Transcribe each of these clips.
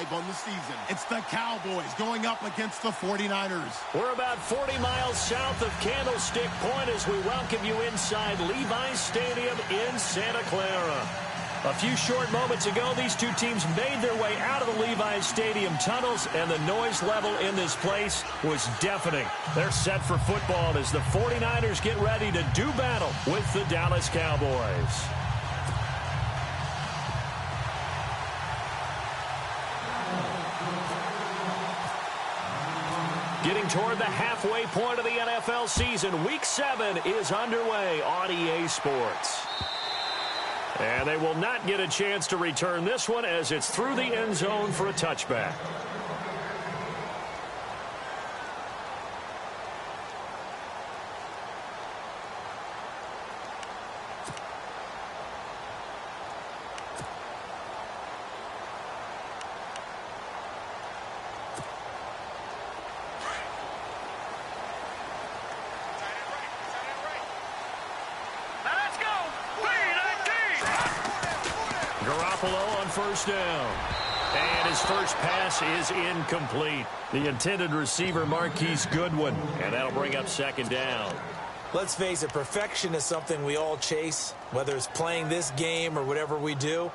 drive on the season. It's the Cowboys going up against the 49ers. We're about 40 miles south of Candlestick Point as we welcome you inside Levi's Stadium in Santa Clara. A few short moments ago, these two teams made their way out of the Levi's Stadium tunnels, and the noise level in this place was deafening. They're set for football as the 49ers get ready to do battle with the Dallas Cowboys. Getting toward the halfway point of the NFL season, Week 7 is underway on EA Sports. And they will not get a chance to return this one as it's through the end zone for a touchback. On first down. And his first pass is incomplete. The intended receiver, Marquise Goodwin. And that'll bring up second down. Let's face it, perfection is something we all chase, whether it's playing this game or whatever we do.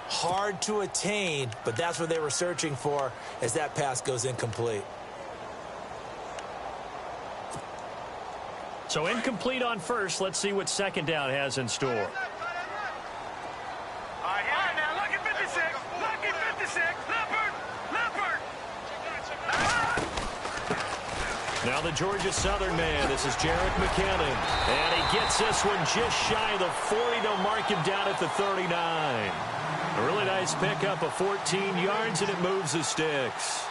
Hard to attain, but that's what they were searching for as that pass goes incomplete. So incomplete on first. Let's see what second down has in store. Now the Georgia Southern man, this is Jarek McKinnon. And he gets this one just shy of the 40 to mark him down at the 39. A really nice pickup of 14 yards, and it moves the sticks.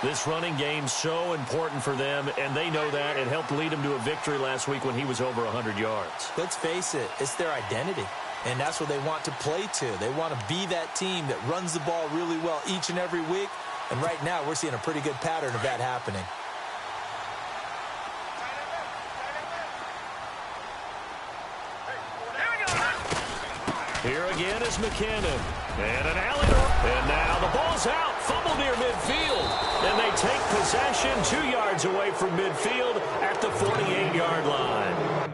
This running game's so important for them, and they know that. It helped lead them to a victory last week when he was over 100 yards. Let's face it, it's their identity. And that's what they want to play to. They want to be that team that runs the ball really well each and every week. And right now, we're seeing a pretty good pattern of that happening. Here again is McKinnon. And an alley. And now the ball's out. Fumble near midfield. And they take possession 2 yards away from midfield at the 48-yard line.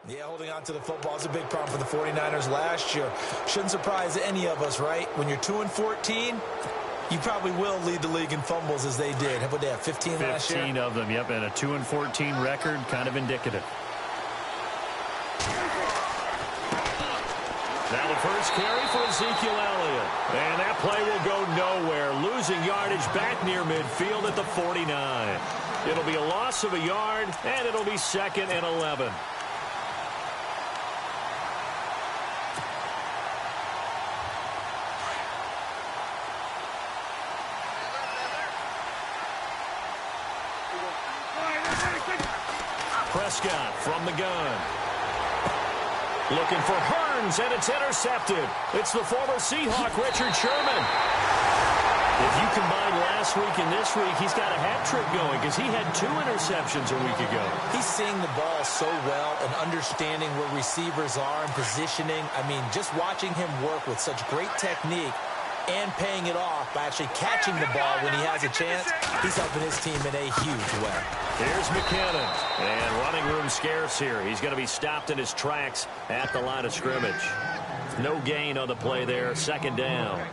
Yeah, holding on to the football is a big problem for the 49ers last year. Shouldn't surprise any of us, right? When you're 2-14, you probably will lead the league in fumbles as they did. How about they have 15 last year? 15 of them, yep, and a 2-14 record, kind of indicative. Now the first carry for Ezekiel Elliott. And that play will go nowhere, losing yardage back near midfield at the 49. It'll be a loss of a yard, and it'll be 2nd and 11. Prescott from the gun. Looking for Hearns, and it's intercepted. It's the former Seahawk, Richard Sherman. If you combine last week and this week, he's got a hat trick going because he had 2 interceptions a week ago. He's seeing the ball so well and understanding where receivers are and positioning. I mean, just watching him work with such great technique and paying it off by actually catching the ball when he has a chance, he's helping his team in a huge way. Here's McKinnon, and running room scarce here. He's going to be stopped in his tracks at the line of scrimmage. No gain on the play there, 2nd down.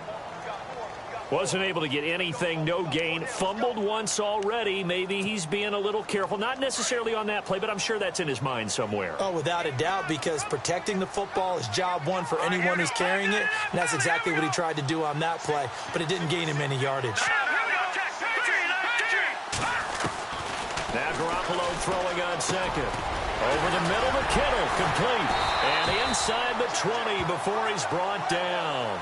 Wasn't able to get anything, no gain. Fumbled once already. Maybe he's being a little careful. Not necessarily on that play, but I'm sure that's in his mind somewhere. Oh, without a doubt, because protecting the football is job one for anyone who's carrying it. And that's exactly what he tried to do on that play, but it didn't gain him any yardage. Now Garoppolo throwing on 2nd. Over the middle to Kittle, complete. And inside the 20 before he's brought down.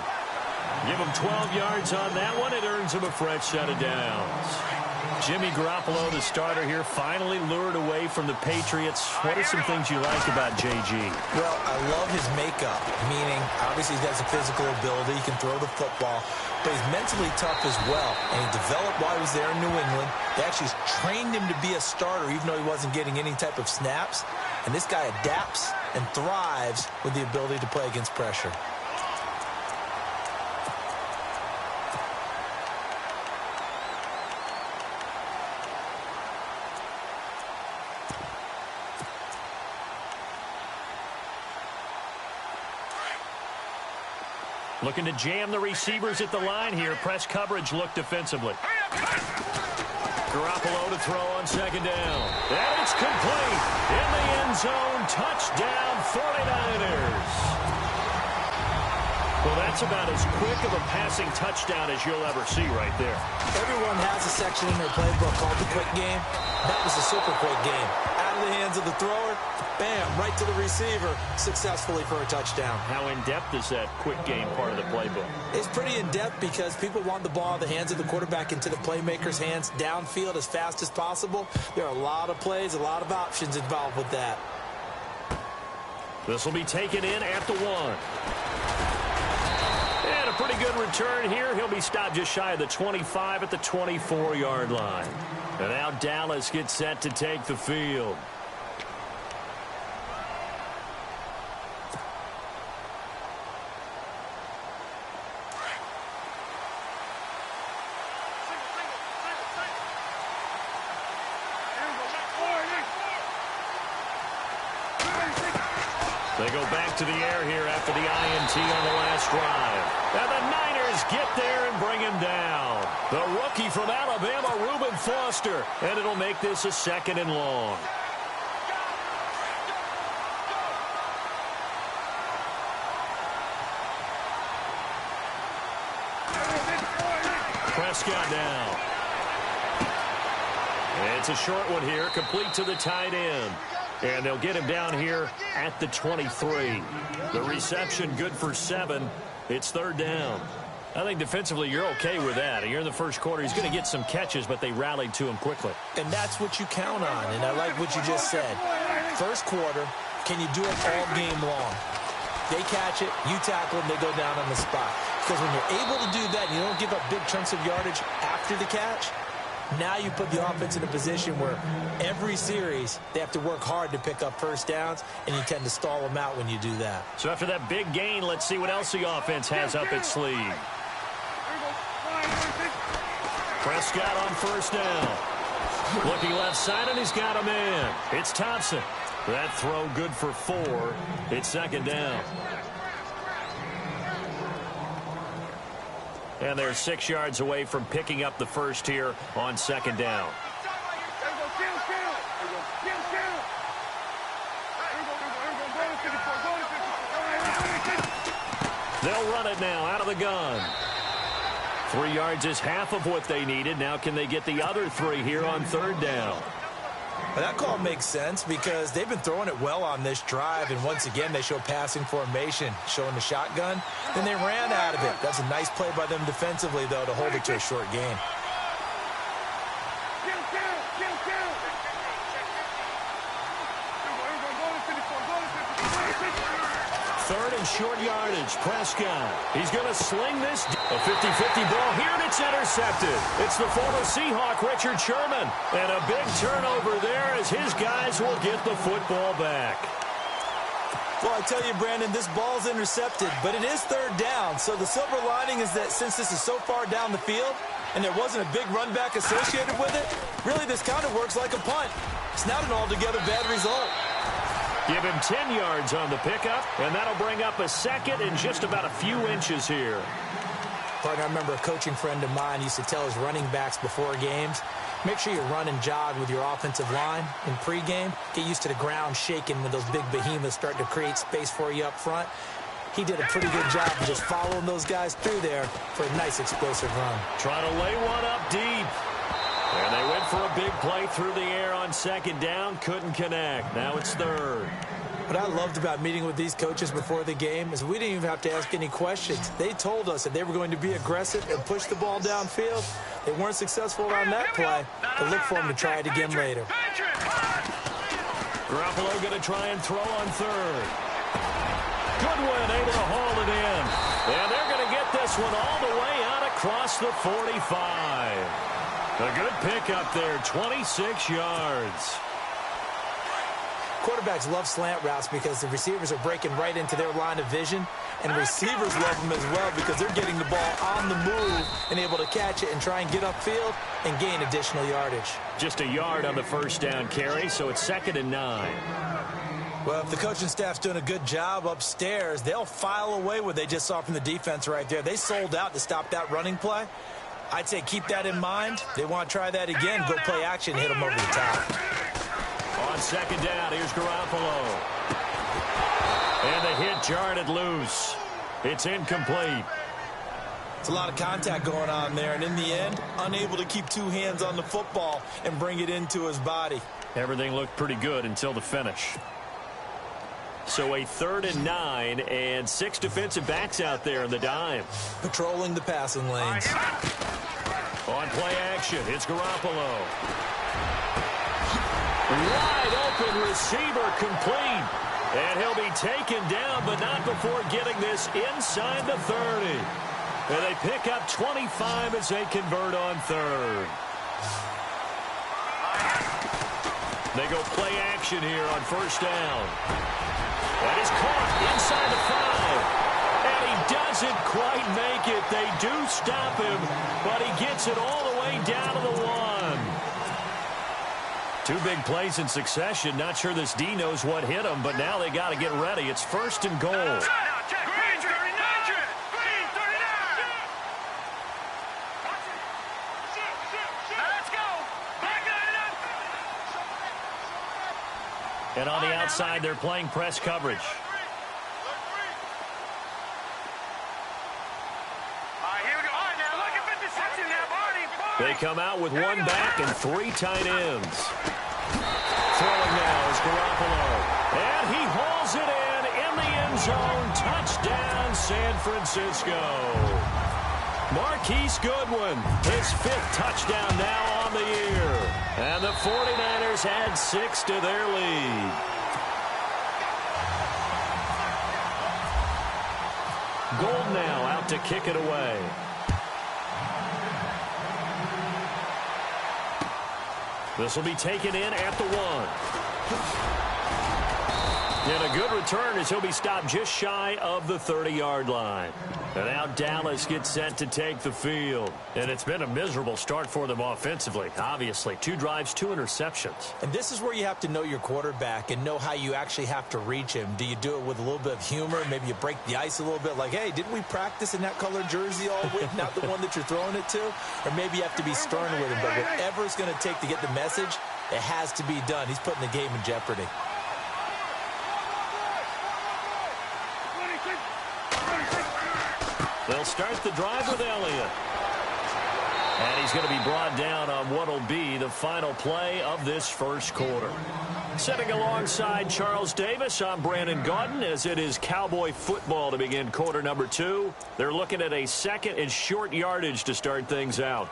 Give him 12 yards on that one. It earns him a fresh set of downs. Jimmy Garoppolo, the starter here, finally lured away from the Patriots. What are some things you like about JG? Well, I love his makeup, meaning obviously he has a physical ability. He can throw the football, but he's mentally tough as well. And he developed while he was there in New England. They actually trained him to be a starter, even though he wasn't getting any type of snaps. And this guy adapts and thrives with the ability to play against pressure. Looking to jam the receivers at the line here. Press coverage look defensively. Garoppolo to throw on second down. And it's complete. In the end zone. Touchdown 49ers. Well, that's about as quick of a passing touchdown as you'll ever see right there. Everyone has a section in their playbook called the quick game. That was a super quick game. Out of the hands of the thrower, bam, right to the receiver, successfully for a touchdown. How in-depth is that quick game part of the playbook? It's pretty in-depth because people want the ball in the hands of the quarterback into the playmaker's hands downfield as fast as possible. There are a lot of plays, a lot of options involved with that. This will be taken in at the 1. And a pretty good return here. He'll be stopped just shy of the 25 at the 24-yard line. And now Dallas gets set to take the field. They go back to the air here after the INT on the last drive. And the Niners get there and bring him down. The rookie from Alabama, Reuben Foster. And it'll make this a 2nd and long. Prescott now. It's a short one here, complete to the tight end. And they'll get him down here at the 23. The reception good for 7. It's 3rd down. I think defensively you're okay with that. You're in the first quarter. He's going to get some catches, but they rallied to him quickly. And that's what you count on. And I like what you just said. First quarter, can you do it all game long? They catch it, you tackle them, they go down on the spot. Because when you're able to do that, and you don't give up big chunks of yardage after the catch, now you put the offense in a position where every series they have to work hard to pick up first downs, and you tend to stall them out when you do that. So after that big gain, let's see what else the offense has up its sleeve. Prescott on first down. Looking left side, and he's got a man. It's Thompson. That throw good for 4. It's 2nd down. And they're 6 yards away from picking up the first here on 2nd down. They'll run it now out of the gun. 3 yards is half of what they needed. Now can they get the other 3 here on 3rd down? Well, that call makes sense because they've been throwing it well on this drive, and once again they show passing formation, showing the shotgun. Then they ran out of it. That's a nice play by them defensively, though, to hold it to a short gain. Third and short yardage. Prescott. He's going to sling this. A 50-50 ball here, and it's intercepted. It's the former Seahawk, Richard Sherman. And a big turnover there as his guys will get the football back. Well, I tell you, Brandon, this ball's intercepted, but it is 3rd down. So the silver lining is that since this is so far down the field and there wasn't a big run back associated with it, really this kind of works like a punt. It's not an altogether bad result. Give him 10 yards on the pickup, and that'll bring up a 2nd and just about a few inches here. Partner, I remember a coaching friend of mine used to tell his running backs before games, make sure you run and jog with your offensive line in pregame. Get used to the ground shaking when those big behemoths start to create space for you up front. He did a pretty good job of just following those guys through there for a nice explosive run. Trying to lay one up deep. And they went for a big play through the air on 2nd down. Couldn't connect. Now it's 3rd. What I loved about meeting with these coaches before the game is we didn't even have to ask any questions. They told us that they were going to be aggressive and push the ball downfield. They weren't successful on that play, but look for them to try it again later. Garoppolo going to try and throw on third. Goodwin able to haul it in. And they're going to get this one all the way out across the 45. A good pickup there, 26 yards. Quarterbacks love slant routes because the receivers are breaking right into their line of vision, and receivers love them as well because they're getting the ball on the move and able to catch it and try and get upfield and gain additional yardage. Just a yard on the first down carry, so it's 2nd and 9. Well, if the coaching staff's doing a good job upstairs, they'll file away what they just saw from the defense right there. They sold out to stop that running play. I'd say keep that in mind. They want to try that again, go play action, hit them over the top. On 2nd down, here's Garoppolo. And the hit jarred it loose. It's incomplete. It's a lot of contact going on there, and in the end, unable to keep two hands on the football and bring it into his body. Everything looked pretty good until the finish. So a 3rd and 9 and 6 defensive backs out there in the dime. Patrolling the passing lanes. On play action, it's Garoppolo. Wide open receiver complete. And he'll be taken down, but not before getting this inside the 30. And they pick up 25 as they convert on 3rd. They go play action here on 1st down. That is caught inside the 5. And he doesn't quite make it. They do stop him, but he gets it all the way down to the 1. 2 big plays in succession. Not sure this D knows what hit him, but now they got to get ready. It's 1st and goal. And on the outside, they're playing press coverage. They come out with 1 back and 3 tight ends. Throwing now is Garoppolo. And he hauls it in the end zone. Touchdown, San Francisco. Marquise Goodwin, his 5th touchdown now on the year. And the 49ers add 6 to their lead. Gold now out to kick it away. This will be taken in at the 1. And a good return as he'll be stopped just shy of the 30-yard line. And now Dallas gets set to take the field. And it's been a miserable start for them offensively. Obviously, 2 drives, 2 interceptions. And this is where you have to know your quarterback and know how you actually have to reach him. Do you do it with a little bit of humor? Maybe you break the ice a little bit like, hey, didn't we practice in that colored jersey all week? Not the one that you're throwing it to? Or maybe you have to be stern with him. But whatever it's going to take to get the message, it has to be done. He's putting the game in jeopardy. They'll start the drive with Elliott. And he's going to be brought down on what will be the final play of this first quarter. Sitting alongside Charles Davis, I'm Brandon Gaudin as it is Cowboy football to begin quarter number 2. They're looking at a 2nd and short yardage to start things out.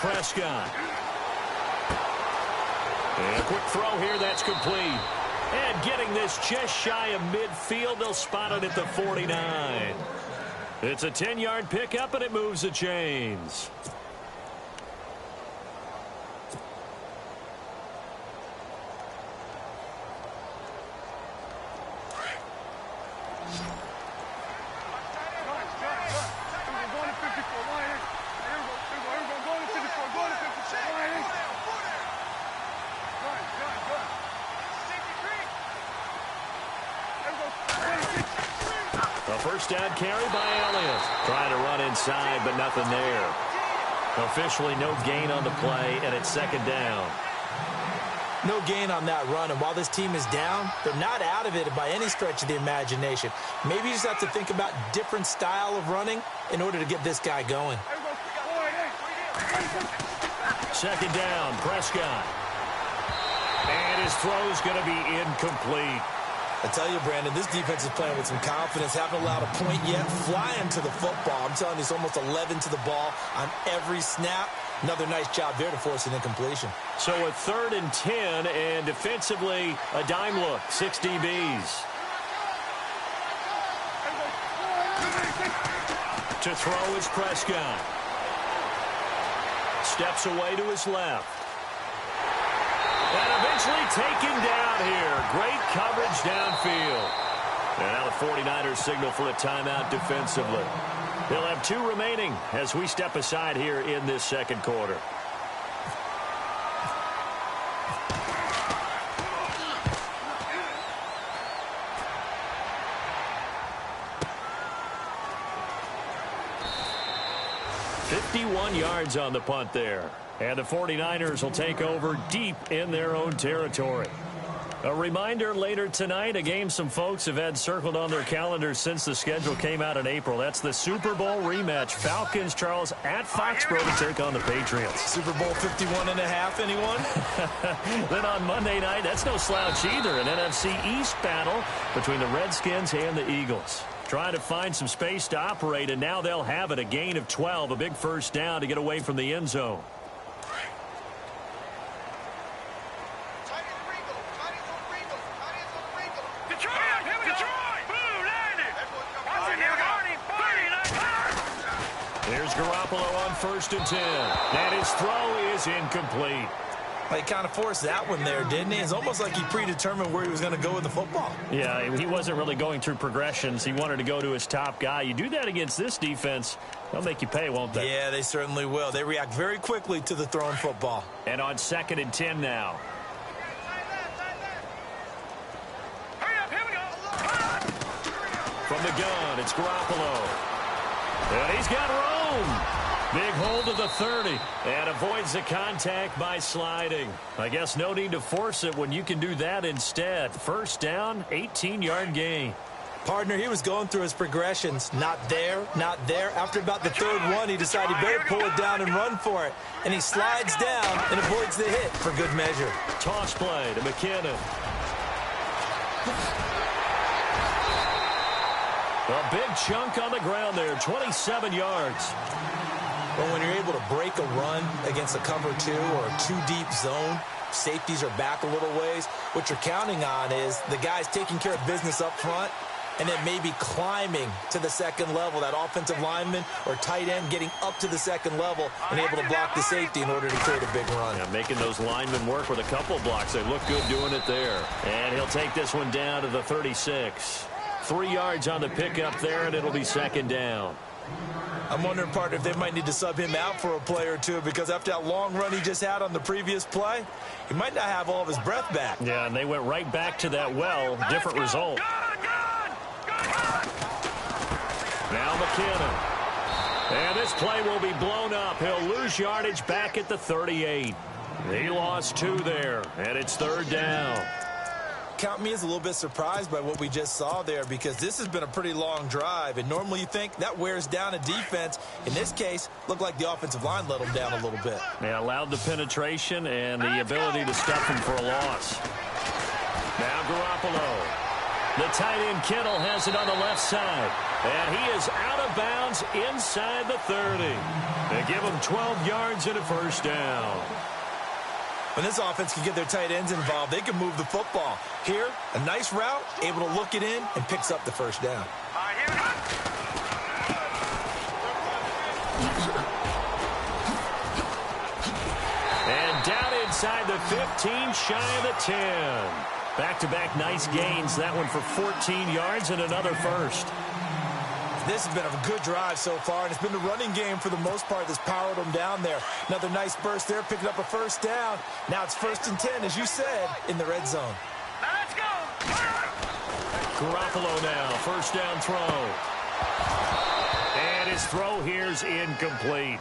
Prescott. And a quick throw here, that's complete. And getting this just shy of midfield, they'll spot it at the 49. It's a 10-yard pickup, and it moves the chains. First down carry by Elliott. Trying to run inside, but nothing there. Officially no gain on the play, and it's 2nd down. No gain on that run, and while this team is down, they're not out of it by any stretch of the imagination. Maybe you just have to think about different style of running in order to get this guy going. Second down, Prescott. And his throw's going to be incomplete. I tell you, Brandon, this defense is playing with some confidence. Haven't allowed a point yet. Flying to the football. I'm telling you, it's almost 11 to the ball on every snap. Another nice job there to force an incompletion. So a 3rd and 10, and defensively, a dime look. 6 DBs. To throw is Prescott. Steps away to his left. And eventually taken down here. Great coverage downfield. And now the 49ers signal for a timeout defensively. They'll have 2 remaining as we step aside here in this second quarter. "51 yards on the punt there. And the 49ers will take over deep in their own territory. A reminder later tonight, a game some folks have had circled on their calendars since the schedule came out in April. That's the Super Bowl rematch. Falcons, Charles, at Foxborough to take on the Patriots. Super Bowl 51.5, anyone? Then on Monday night, that's no slouch either. An NFC East battle between the Redskins and the Eagles. Trying to find some space to operate, and now they'll have it. A gain of 12, a big first down to get away from the end zone. Garoppolo on 1st and 10. And his throw is incomplete. He kind of forced that one there, didn't he? It's almost like he predetermined where he was going to go with the football. Yeah, he wasn't really going through progressions. He wanted to go to his top guy. You do that against this defense, they'll make you pay, won't they? Yeah, they certainly will. They react very quickly to the thrown football. And on 2nd and 10 now. From the gun, it's Garoppolo. And he's got room. Big hold of the 30. And avoids the contact by sliding. I guess no need to force it when you can do that instead. First down, 18-yard gain. Partner, he was going through his progressions. Not there, not there. After about the 3rd one, he decided he better pull it down and run for it. And he slides down and avoids the hit for good measure. Toss play to McKinnon. A big chunk on the ground there, 27 yards. Well, when you're able to break a run against a cover 2 or a 2-deep zone, safeties are back a little ways. What you're counting on is the guys taking care of business up front and then maybe climbing to the 2nd level, that offensive lineman or tight end getting up to the 2nd level and able to block the safety in order to create a big run. Yeah, making those linemen work with a couple blocks. They look good doing it there. And he'll take this one down to the 36. 3 yards on the pickup there, and it'll be 2nd down. I'm wondering, partner, if they might need to sub him out for a play or two, because after that long run he just had on the previous play, he might not have all of his breath back. Yeah, and they went right back to that well. Different result. Now McKinnon. And this play will be blown up. He'll lose yardage back at the 38. He lost 2 there, and it's 3rd down. Count me as a little bit surprised by what we just saw there, because this has been a pretty long drive, and normally you think that wears down a defense. In this case, looked like the offensive line let them down a little bit. They allowed the penetration and the ability to stuff him for a loss. Now Garoppolo. The tight end Kittle has it on the left side, and he is out of bounds inside the 30. They give him 12 yards and a first down. When this offense can get their tight ends involved, they can move the football. Here, a nice route, able to look it in, and picks up the first down. And down inside the 15, shy of the 10. Back-to-back nice gains. That one for 14 yards and another first. This has been a good drive so far, and it's been the running game for the most part that's powered them down there. Another nice burst there, picking up a first down. Now it's 1st and 10, as you said, in the red zone. Now let's go. Garoppolo now, first down throw. And his throw here's incomplete.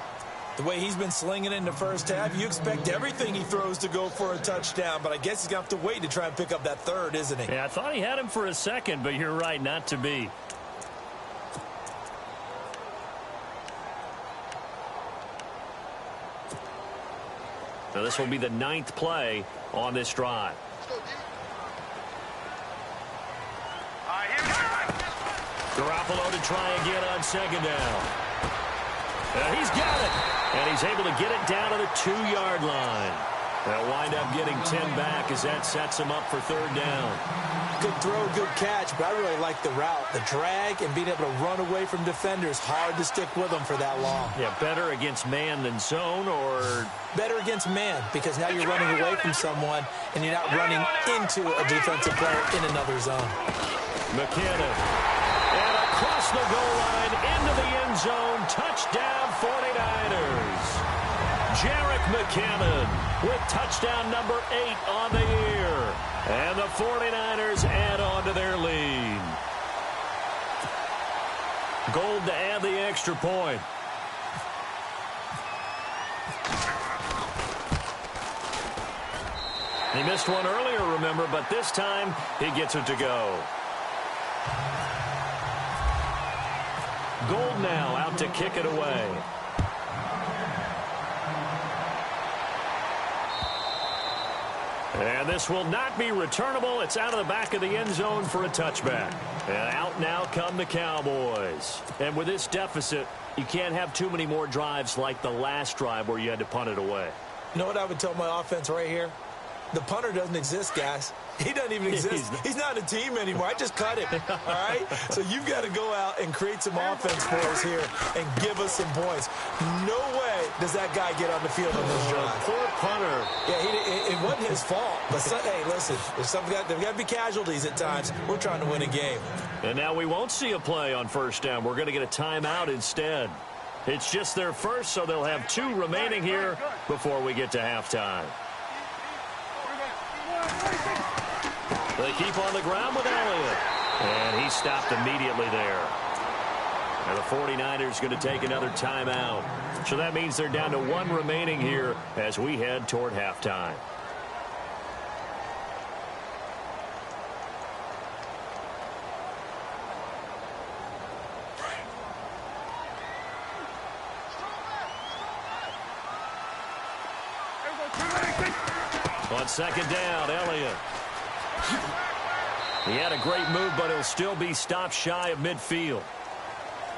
The way he's been slinging it in the first half, you expect everything he throws to go for a touchdown, but I guess he's going to have to wait to try and pick up that third, isn't he? Yeah, I thought he had him for a second, but you're right, not to be. Now this will be the 9th play on this drive. Garoppolo to try again on second down. He's got it. And he's able to get it down to the 2-yard line. They'll wind up getting 10 back as that sets him up for third down. Good throw, good catch, but I really like the route. The drag and being able to run away from defenders, hard to stick with them for that long. Yeah, better against man than zone, or? Better against man, because now you're running away from someone and you're not running into a defensive player in another zone. McKinnon. And across the goal line, into the end zone, touchdown 49ers. Jerick McKinnon with touchdown number 8 on the year. And the 49ers add on to their lead. Gold to add the extra point. He missed one earlier, remember, but this time he gets it to go. Gold now out to kick it away. And this will not be returnable. It's out of the back of the end zone for a touchback. And out now come the Cowboys. And with this deficit, you can't have too many more drives like the last drive where you had to punt it away. You know what I would tell my offense right here? The punter doesn't exist, guys. He doesn't even exist. He's not a team anymore. I just cut him, all right? So you've got to go out and create some offense for us here and give us some points. No way does that guy get on the field on this drive. Poor punter. Yeah, it wasn't his fault. But, hey, listen, there's got to be casualties at times. We're trying to win a game. And now we won't see a play on first down. We're going to get a timeout instead. It's just their first, so they'll have 2 remaining here before we get to halftime. They keep on the ground with Elliott. And he stopped immediately there. And the 49ers going to take another timeout. So that means they're down to 1 remaining here as we head toward halftime. On second down, Elliott. He had a great move, but he'll still be stopped shy of midfield.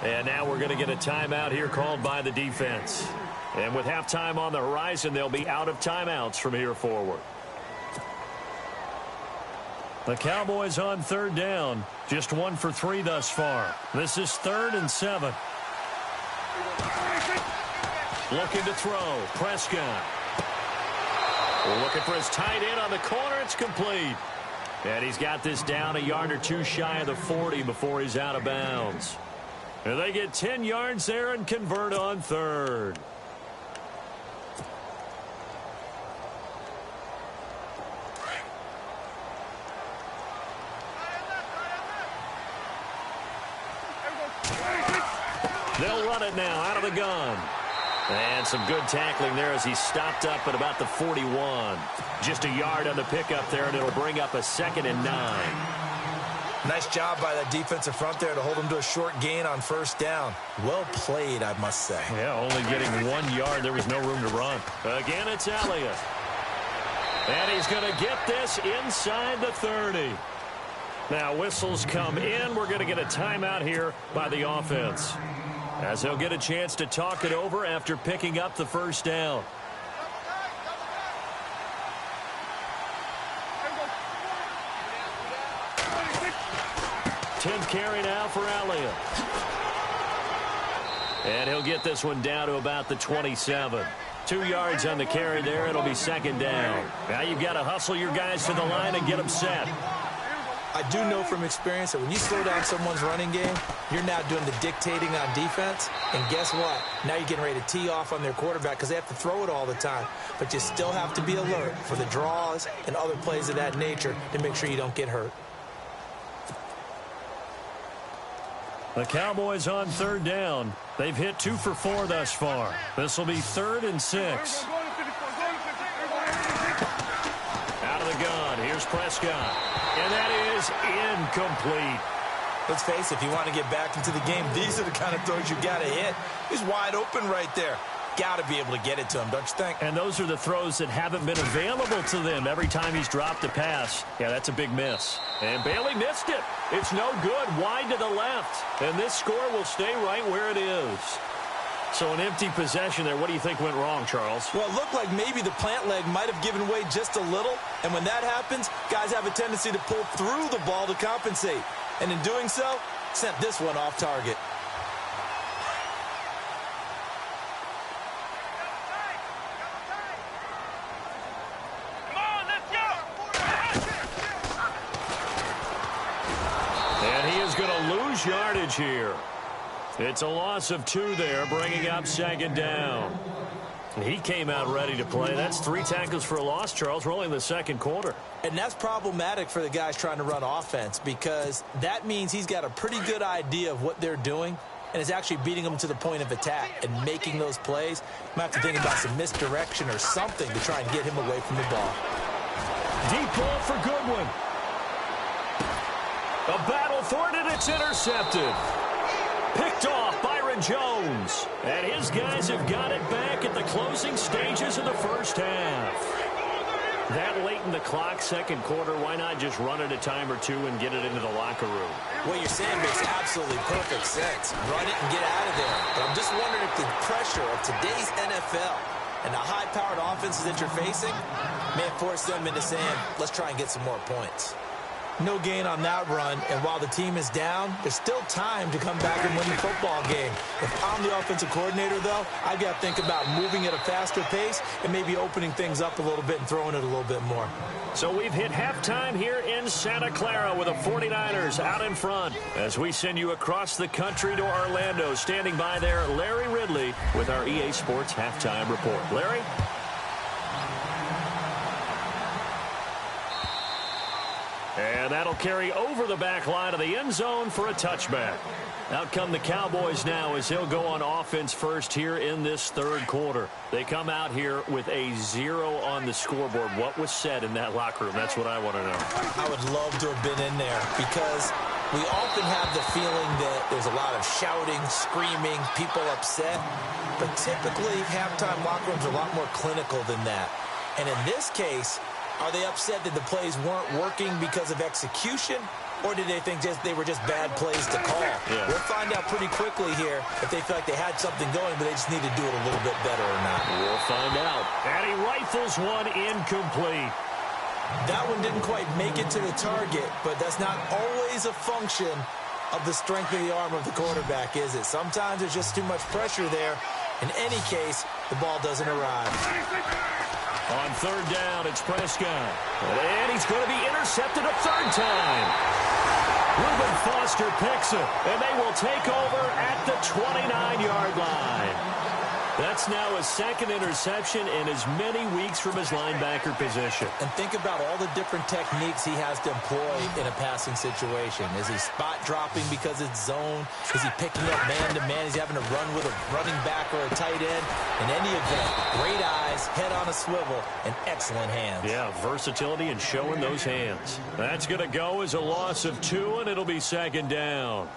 And now we're going to get a timeout here called by the defense. And with halftime on the horizon, they'll be out of timeouts from here forward. The Cowboys on third down. Just 1 for 3 thus far. This is 3rd and 7. Looking to throw. Prescott. Looking for his tight end on the corner. It's complete. And he's got this down a yard or 2 shy of the 40 before he's out of bounds. And they get 10 yards there and convert on third. They'll run it now out of the gun. And some good tackling there as he stopped up at about the 41. Just a yard on the pickup there, and it'll bring up a 2nd and 9. Nice job by that defensive front there to hold him to a short gain on first down. Well played, I must say. Yeah, only getting 1 yard. There was no room to run. Again, it's Elliott. And he's going to get this inside the 30. Now, whistles come in. We're going to get a timeout here by the offense, as he'll get a chance to talk it over after picking up the first down. 10th carry now for Elliott. And he'll get this one down to about the 27. 2 yards on the carry there. It'll be 2nd down. Now you've got to hustle your guys to the line and get them set. I do know from experience that when you slow down someone's running game, you're now doing the dictating on defense. And guess what? Now you're getting ready to tee off on their quarterback because they have to throw it all the time. But you still have to be alert for the draws and other plays of that nature to make sure you don't get hurt. The Cowboys on third down. They've hit 2 for 4 thus far. This will be 3rd and 6. Out of the gun. Here's Prescott. And that is incomplete. Let's face it, if you want to get back into the game, these are the kind of throws you got to hit. He's wide open right there. Got to be able to get it to him, don't you think? And those are the throws that haven't been available to them every time he's dropped a pass. Yeah, that's a big miss. And Bailey missed it. It's no good. Wide to the left. And this score will stay right where it is. So an empty possession there. What do you think went wrong, Charles? Well, it looked like maybe the plant leg might have given way just a little. And when that happens, guys have a tendency to pull through the ball to compensate. And in doing so, sent this one off target. And he is going to lose yardage here. It's a loss of 2 there, bringing up 2nd down. He came out ready to play. That's 3 tackles for a loss, Charles. We're only in the 2nd quarter. And that's problematic for the guys trying to run offense because that means he's got a pretty good idea of what they're doing and is actually beating them to the point of attack and making those plays. You might have to think about some misdirection or something to try and get him away from the ball. Deep ball for Goodwin. A battle for it, and it's intercepted. Picked off Byron Jones. And his guys have got it back at the closing stages of the first half. That late in the clock, 2nd quarter, why not just run it a time or 2 and get it into the locker room? What you're saying makes absolutely perfect sense. Run it and get out of there. But I'm just wondering if the pressure of today's NFL and the high-powered offenses that you're facing may have forced them into saying, let's try and get some more points. No gain on that run, and while the team is down, there's still time to come back and win the football game. If I'm the offensive coordinator, though, I've got to think about moving at a faster pace and maybe opening things up a little bit and throwing it a little bit more. So we've hit halftime here in Santa Clara with the 49ers out in front. As we send you across the country to Orlando, standing by there, Larry Ridley with our EA Sports Halftime Report. Larry? And that'll carry over the back line of the end zone for a touchback. Out come the Cowboys now as they'll go on offense first here in this 3rd quarter. They come out here with a 0 on the scoreboard. What was said in that locker room? That's what I want to know. I would love to have been in there because we often have the feeling that there's a lot of shouting, screaming, people upset. But typically, halftime locker rooms are a lot more clinical than that. And in this case, are they upset that the plays weren't working because of execution, or did they think they were just bad plays to call? Yeah. We'll find out pretty quickly here if they feel like they had something going, but they just need to do it a little bit better or not. We'll find out. And he rifles one incomplete. That one didn't quite make it to the target, but that's not always a function of the strength of the arm of the quarterback, is it? Sometimes there's just too much pressure there. In any case, the ball doesn't arrive. On 3rd down, it's Prescott. And he's going to be intercepted a 3rd time. Reuben Foster picks it, and they will take over at the 29-yard line. That's now his 2nd interception in as many weeks from his linebacker position. And think about all the different techniques he has to employ in a passing situation. Is he spot dropping because it's zone? Is he picking up man-to-man? Is he having to run with a running back or a tight end? In any event, great eyes, head on a swivel, and excellent hands. Yeah, versatility and showing those hands. That's going to go as a loss of 2, and it'll be 2nd down.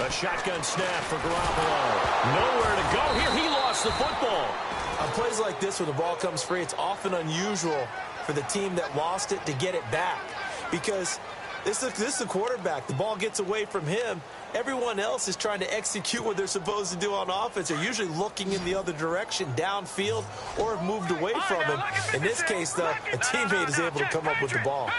A shotgun snap for Garoppolo. Nowhere to go here. He lost the football. On plays like this where the ball comes free, it's often unusual for the team that lost it to get it back. Because this is the quarterback. The ball gets away from him. Everyone else is trying to execute what they're supposed to do on offense. They're usually looking in the other direction, downfield, or have moved away from him. In this case, though, a teammate is able to come up with the ball.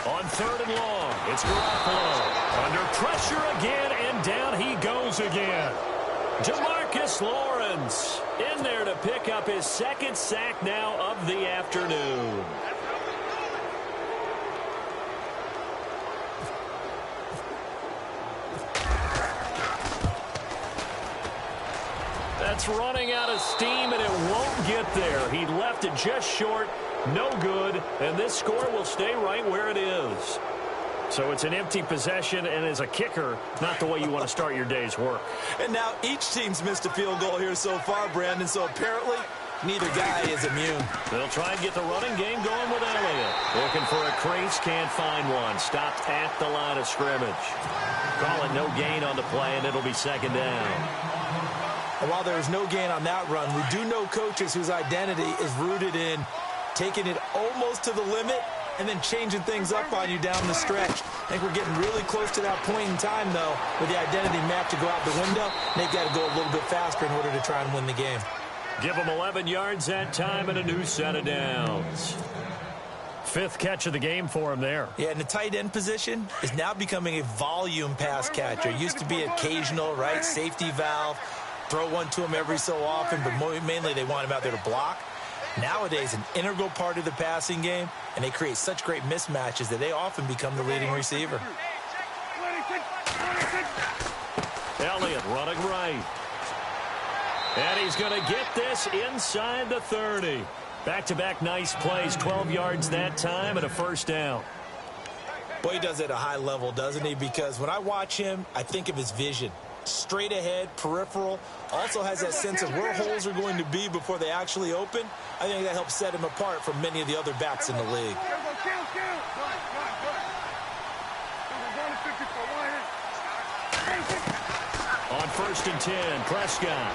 On 3rd and long, it's Garoppolo. Under pressure again, and down he goes again. Demarcus Lawrence in there to pick up his 2nd sack now of the afternoon. That's running out of steam, and it won't get there. He left it just short, no good, and this score will stay right where it is. So it's an empty possession, and as a kicker, not the way you want to start your day's work. And now each team's missed a field goal here so far, Brandon, so apparently neither guy is immune. They'll try and get the running game going with Elliott. Looking for a crease, can't find one. Stopped at the line of scrimmage. Call it no gain on the play, and it'll be second down. And while there is no gain on that run, we do know coaches whose identity is rooted in taking it almost to the limit and then changing things up on you down the stretch. I think we're getting really close to that point in time, though, where the identity map to go out the window, and they've got to go a little bit faster in order to try and win the game. Give them 11 yards that time and a new set of downs. Fifth catch of the game for him there. Yeah, and the tight end position is now becoming a volume pass catcher. Used to be occasional, right, safety valve, throw one to him every so often, but mainly they want him out there to block. Nowadays, an integral part of the passing game, and they create such great mismatches that they often become the leading receiver. Elliott running right. And he's going to get this inside the 30. Back-to-back nice plays, 12 yards that time and a first down. Boy, he does it at a high level, doesn't he? Because when I watch him, I think of his vision. Straight ahead, peripheral, also has that sense of where holes are going to be before they actually open. I think that helps set him apart from many of the other backs in the league. On 1st and 10, Prescott.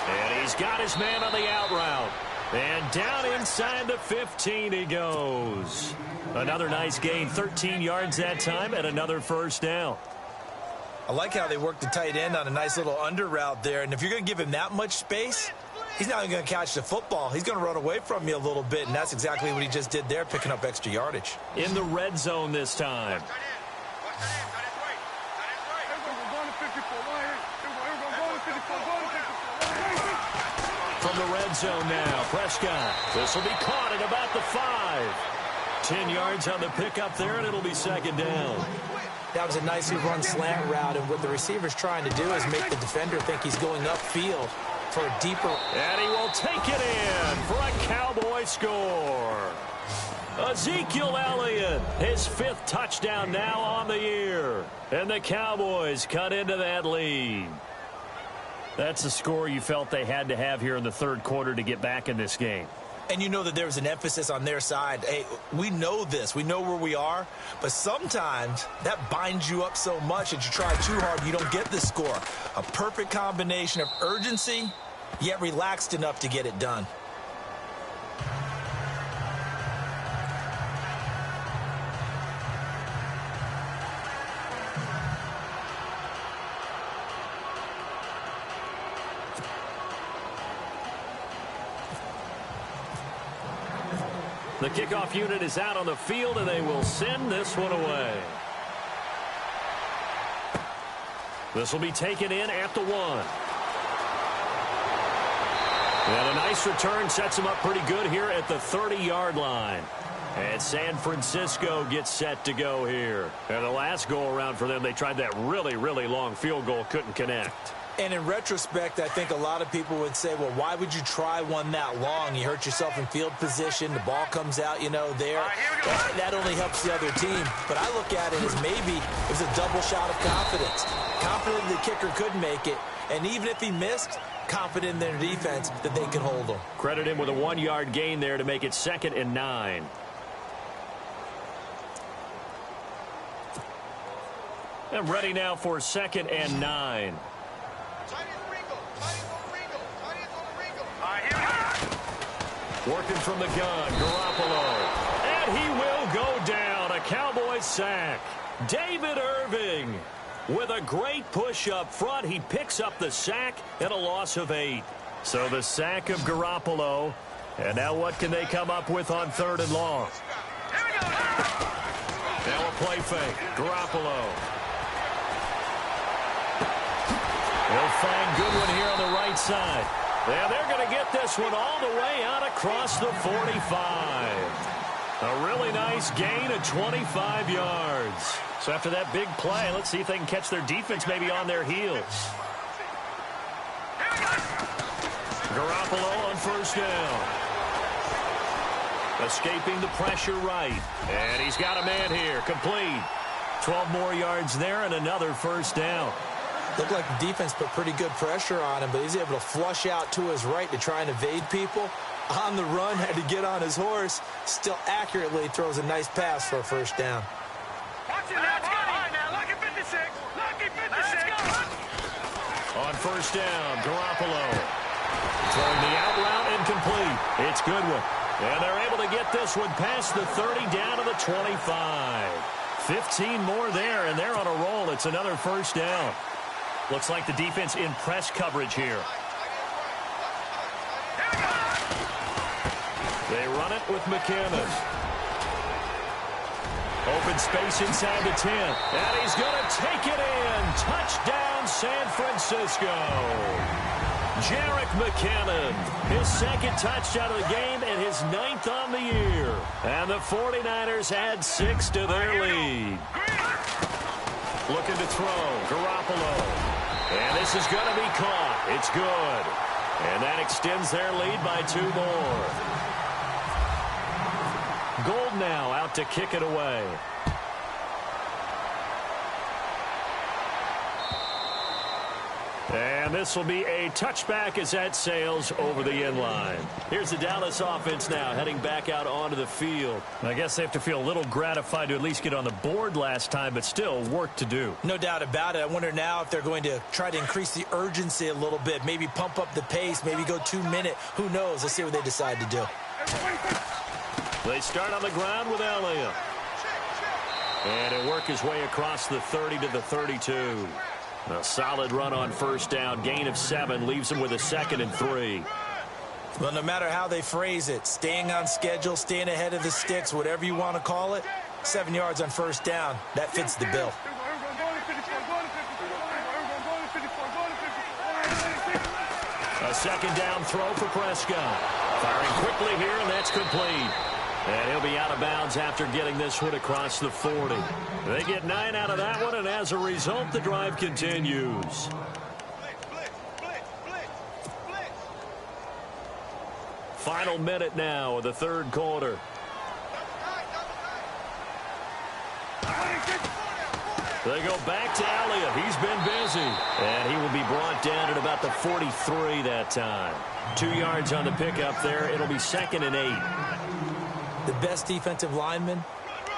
And he's got his man on the out route. And down inside the 15 he goes. Another nice gain, 13 yards that time, and another first down. I like how they work the tight end on a nice little under route there. And if you're going to give him that much space, he's not even going to catch the football. He's going to run away from you a little bit, and that's exactly what he just did there, picking up extra yardage. In the red zone this time. From the red zone now, Prescott. This will be caught at about the 5. 10 yards on the pickup there, and it'll be second down. That was a nicely run slant route, and what the receiver's trying to do is make the defender think he's going upfield for a deeper. And he will take it in for a Cowboy score. Ezekiel Elliott, his 5th touchdown now on the year. And the Cowboys cut into that lead. That's the score you felt they had to have here in the third quarter to get back in this game. And you know that there was an emphasis on their side. Hey, we know this. We know where we are. But sometimes that binds you up so much that you try too hard, you don't get the score. A perfect combination of urgency, yet relaxed enough to get it done. The kickoff unit is out on the field, and they will send this one away. This will be taken in at the 1. And a nice return sets them up pretty good here at the 30-yard line. And San Francisco gets set to go here. And the last go-around for them, they tried that really, really long field goal, couldn't connect. And in retrospect, I think a lot of people would say, well, why would you try one that long? You hurt yourself in field position. The ball comes out, you know, there. That only helps the other team. But I look at it as maybe it was a double shot of confidence. Confident the kicker could make it. And even if he missed, confident in their defense that they could hold him. Credit him with a 1-yard gain there to make it 2nd and 9. And ready now for 2nd and 9. Working from the gun, Garoppolo. And he will go down. A Cowboys sack. David Irving with a great push up front. He picks up the sack and a loss of 8. So the sack of Garoppolo. And now what can they come up with on 3rd and long? Now a play fake. Garoppolo. He'll find Goodwin here on the right side. And they're going to get this one all the way out across the 45. A really nice gain of 25 yards. So after that big play, let's see if they can catch their defense maybe on their heels. Garoppolo on first down. Escaping the pressure right. And he's got a man here. Complete. 12 more yards there and another first down. Looked like the defense put pretty good pressure on him, but he's able to flush out to his right to try and evade people. On the run, had to get on his horse. Still accurately throws a nice pass for a first down. Watch it, let's go. All right, now, lucky 56. Lucky 56. On first down, Garoppolo. Throwing the out route incomplete. It's Goodwin. And they're able to get this one past the 30 down to the 25. 15 more there, and they're on a roll. It's another first down. Looks like the defense in press coverage here. They run it with McKinnon. Open space inside the 10. And he's going to take it in. Touchdown, San Francisco. Jerick McKinnon, his second touchdown of the game and his 9th on the year. And the 49ers add 6 to their lead. Looking to throw, Garoppolo. And this is going to be caught. It's good. And that extends their lead by 2 more. Gold now out to kick it away. And this will be a touchback as that sails over the end line. Here's the Dallas offense now heading back out onto the field. I guess they have to feel a little gratified to at least get on the board last time, but still work to do. No doubt about it. I wonder now if they're going to try to increase the urgency a little bit, maybe pump up the pace, maybe go 2-minute. Who knows? Let's see what they decide to do. They start on the ground with Elliott. And he'll work his way across the 30 to the 32. A solid run on first down. Gain of 7 leaves him with a 2nd and 3. Well, no matter how they phrase it, staying on schedule, staying ahead of the sticks, whatever you want to call it, 7 yards on first down, that fits the bill. A second down throw for Prescott. Firing quickly here, and that's complete. And he'll be out of bounds after getting this one across the 40. They get 9 out of that one, and as a result, the drive continues. Final minute now of the third quarter. They go back to Elliott. He's been busy. And he will be brought down at about the 43 that time. 2 yards on the pickup there. It'll be 2nd and 8. The best defensive linemen,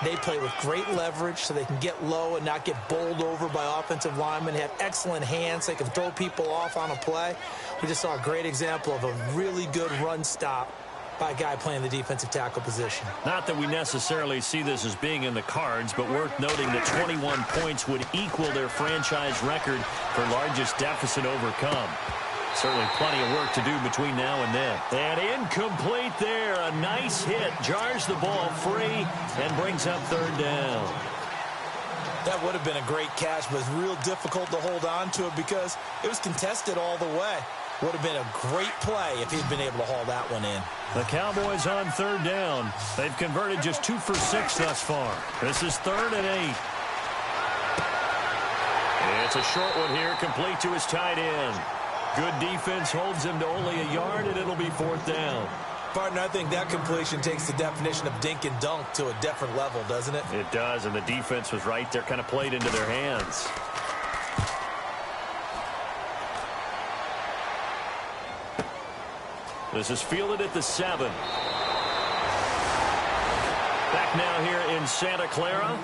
they play with great leverage so they can get low and not get bowled over by offensive linemen. They have excellent hands. They can throw people off on a play. We just saw a great example of a really good run stop by a guy playing the defensive tackle position. Not that we necessarily see this as being in the cards, but worth noting that 21 points would equal their franchise record for largest deficit overcome. Certainly plenty of work to do between now and then. And incomplete there. A nice hit. Jars the ball free and brings up 3rd down. That would have been a great catch, but it's real difficult to hold on to it because it was contested all the way. Would have been a great play if he'd been able to haul that one in. The Cowboys on 3rd down. They've converted just 2 for 6 thus far. This is 3rd and 8. It's a short one here, complete to his tight end. Good defense holds him to only a yard, and it'll be 4th down. Partner, I think that completion takes the definition of dink and dunk to a different level, doesn't it? It does, and the defense was right there, kind of played into their hands. This is fielded at the 7. Back now here in Santa Clara.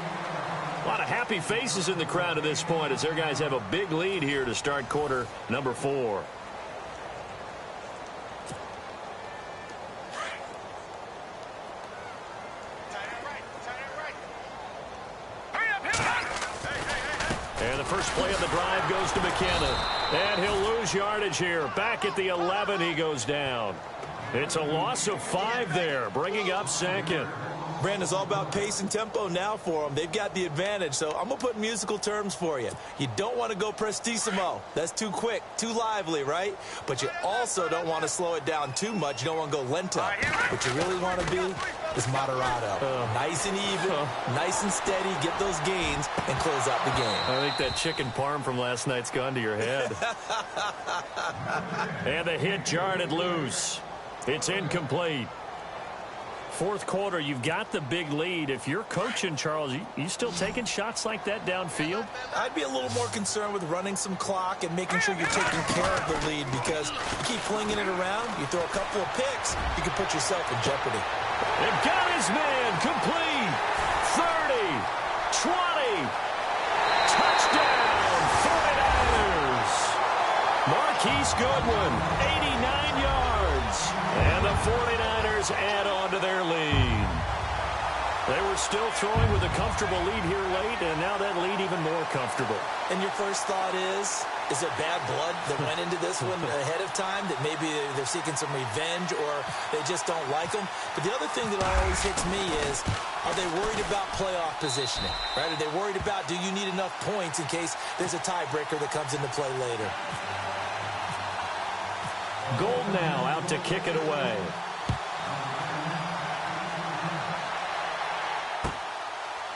A lot of happy faces in the crowd at this point as their guys have a big lead here to start quarter number 4. And the first play of the drive goes to McKinnon. And he'll lose yardage here. Back at the 11, he goes down. It's a loss of 5 there, bringing up 2nd. Brandon, it's all about pace and tempo now for them. They've got the advantage, so I'm going to put musical terms for you. You don't want to go prestissimo. That's too quick, too lively, right? But you also don't want to slow it down too much. You don't want to go lento. What you really want to be is Moderado. Nice and even, nice and steady, get those gains, and close out the game. I think that chicken parm from last night's gone to your head. And the hit jarred loose. It's incomplete. Fourth quarter, you've got the big lead. If you're coaching, Charles, you still taking shots like that downfield? I'd be a little more concerned with running some clock and making sure you're taking care of the lead, because you keep flinging it around, you throw a couple of picks, you can put yourself in jeopardy. And got his man complete. 30, 20, touchdown, 49ers. Marquise Goodwin, 89 yards. And the 49ers add on to their lead. They were still throwing with a comfortable lead here late, and now that lead even more comfortable. And your first thought is there bad blood that went into this one ahead of time, that maybe they're seeking some revenge or they just don't like them? But the other thing that always hits me is, are they worried about playoff positioning? Right? Are they worried about, do you need enough points in case there's a tiebreaker that comes into play later? Gold now out to kick it away.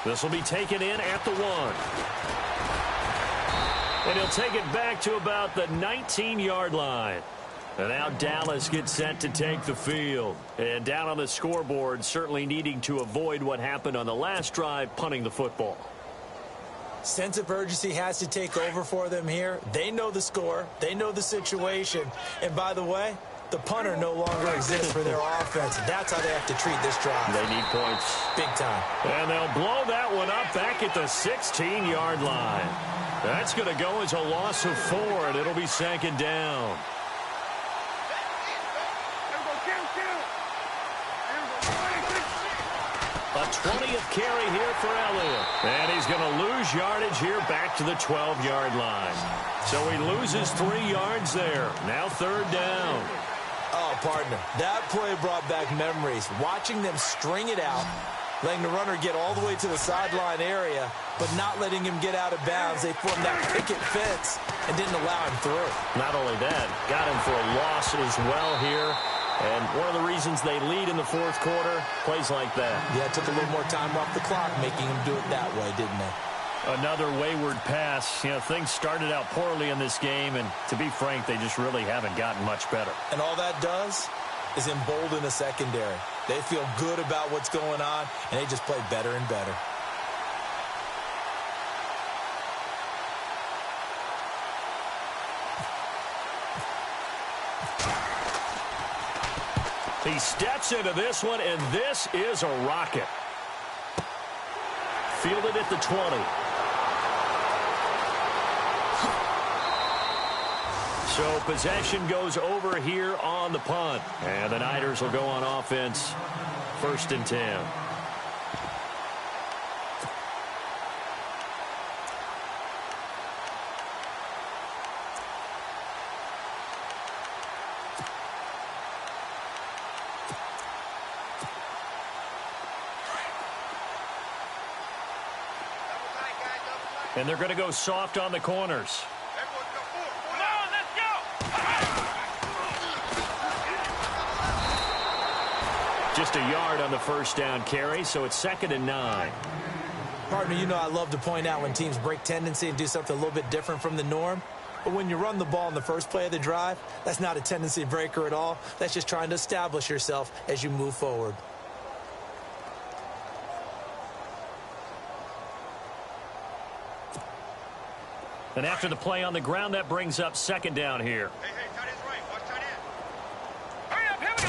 This will be taken in at the 1. And he'll take it back to about the 19-yard line. And now Dallas gets set to take the field. And down on the scoreboard, certainly needing to avoid what happened on the last drive, punting the football. Sense of urgency has to take over for them here. They know the score. They know the situation. And by the way, the punter no longer exists for their offense. That's how they have to treat this drive. They need points. Big time. And they'll blow that one up back at the 16-yard line. That's going to go as a loss of 4, and it'll be second down. A 20th carry here for Elliott. And he's going to lose yardage here back to the 12-yard line. So he loses 3 yards there. Now third down. Oh, partner, that play brought back memories. Watching them string it out, letting the runner get all the way to the sideline area, but not letting him get out of bounds. They formed that picket fence and didn't allow him through. Not only that, got him for a loss as well here. And one of the reasons they lead in the fourth quarter, plays like that. Yeah, it took a little more time off the clock, making him do it that way, didn't they? Another wayward pass. You know, things started out poorly in this game, and to be frank, they just really haven't gotten much better. And all that does is embolden the secondary. They feel good about what's going on, and they just play better and better. He steps into this one, and this is a rocket. Fielded at the 20. So possession goes over here on the punt. And the Niners will go on offense. 1st and 10. And they're going to go soft on the corners. Come on, let's go! Just a yard on the first down carry, so it's 2nd and 9. Partner, you know I love to point out when teams break tendency and do something a little bit different from the norm. But when you run the ball in the first play of the drive, that's not a tendency breaker at all. That's just trying to establish yourself as you move forward. And after the play on the ground, that brings up 2nd down here. Hey, tight end's right. Watch tight end. Hurry up, here we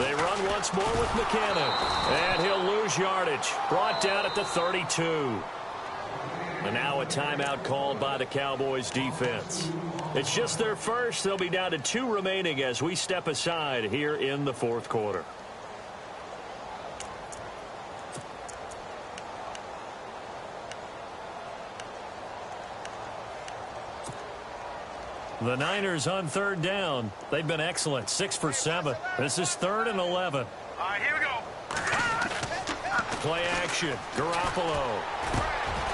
go! They run once more with McKinnon. And he'll lose yardage. Brought down at the 32. And now a timeout called by the Cowboys defense. It's just their first. They'll be down to 2 remaining as we step aside here in the fourth quarter. The Niners on 3rd down. They've been excellent. 6 for 7. This is 3rd and 11. All right, here we go. Play action. Garoppolo.